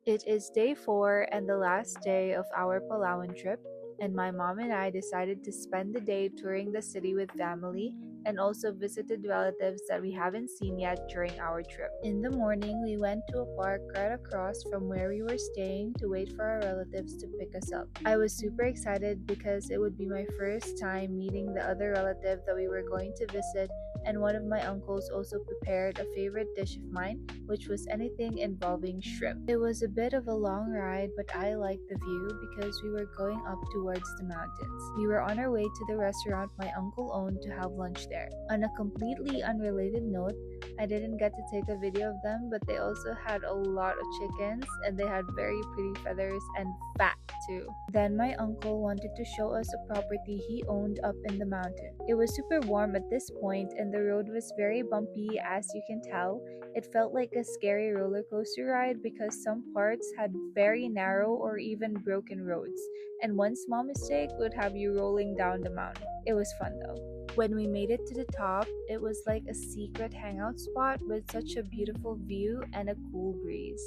It is day 4 and the last day of our Palawan trip, and my mom and I decided to spend the day touring the city with family and also visited relatives that we haven't seen yet during our trip. In the morning, we went to a park right across from where we were staying to wait for our relatives to pick us up. I was super excited because it would be my first time meeting the other relative that we were going to visit, and one of my uncles also prepared a favorite dish of mine, which was anything involving shrimp. It was a bit of a long ride, but I liked the view because we were going up towards the mountains. We were on our way to the restaurant my uncle owned to have lunch there. On a completely unrelated note, I didn't get to take a video of them, but they also had a lot of chickens and they had very pretty feathers and fat too. Then my uncle wanted to show us a property he owned up in the mountain. It was super warm at this point and the road was very bumpy, as you can tell. It felt like a scary roller coaster ride because some parts had very narrow or even broken roads, and one small mistake would have you rolling down the mountain. It was fun though. When we made it to the top, it was like a secret hangout spot with such a beautiful view and a cool breeze.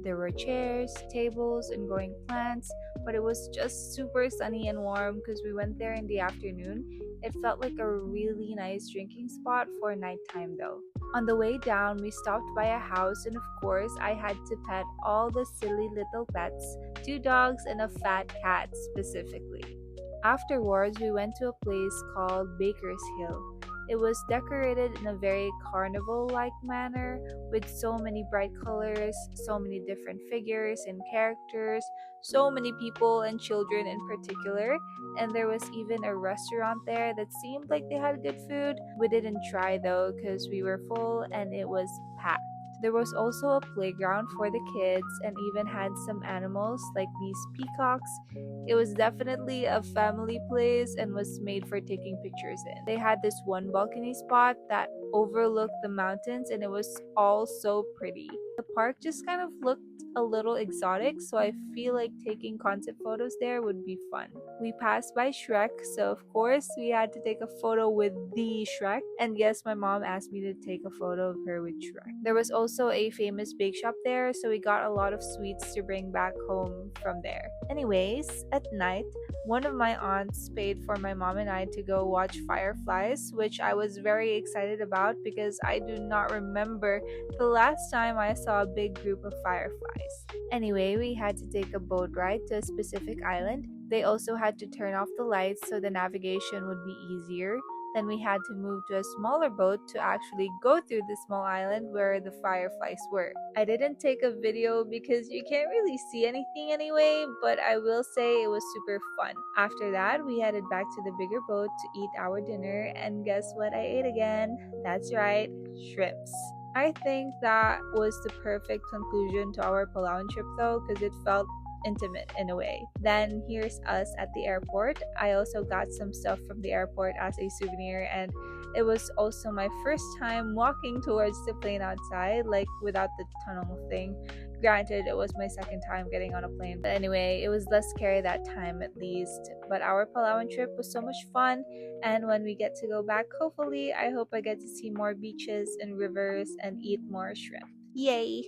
There were chairs, tables, and growing plants, but it was just super sunny and warm because we went there in the afternoon. It felt like a really nice drinking spot for nighttime though. On the way down, we stopped by a house, and of course, I had to pet all the silly little pets, two dogs and a fat cat specifically. Afterwards, we went to a place called Baker's Hill. It was decorated in a very carnival like manner with so many bright colors, so many different figures and characters, so many people and children in particular, and there was even a restaurant there that seemed like they had good food. We didn't try though because we were full and it was packed. There was also a playground for the kids and even had some animals like these peacocks. It was definitely a family place and was made for taking pictures in. They had this one balcony spot that overlooked the mountains and it was all so pretty. The park just kind of looked a little exotic, so I feel like taking concept photos there would be fun. We passed by Shrek, so of course we had to take a photo with the Shrek. And yes, my mom asked me to take a photo of her with Shrek. There was also a famous bake shop there, so we got a lot of sweets to bring back home from there. Anyways, at night, one of my aunts paid for my mom and I to go watch fireflies, which I was very excited about because I do not remember the last time I saw a big group of fireflies. Anyway, we had to take a boat ride to a specific island. They also had to turn off the lights so the navigation would be easier. Then we had to move to a smaller boat to actually go through the small island where the fireflies were. I didn't take a video because you can't really see anything anyway, but I will say it was super fun. After that, we headed back to the bigger boat to eat our dinner, and guess what I ate again? That's right, shrimps. I think that was the perfect conclusion to our Palawan trip though, because it felt intimate in a way. Then here's us at the airport. I also got some stuff from the airport as a souvenir, and it was also my first time walking towards the plane outside, like without the tunnel thing. Granted, it was my second time getting on a plane, but anyway, it was less scary that time at least. But our Palawan trip was so much fun, and when we get to go back, hopefully, I hope I get to see more beaches and rivers and eat more shrimp. Yay!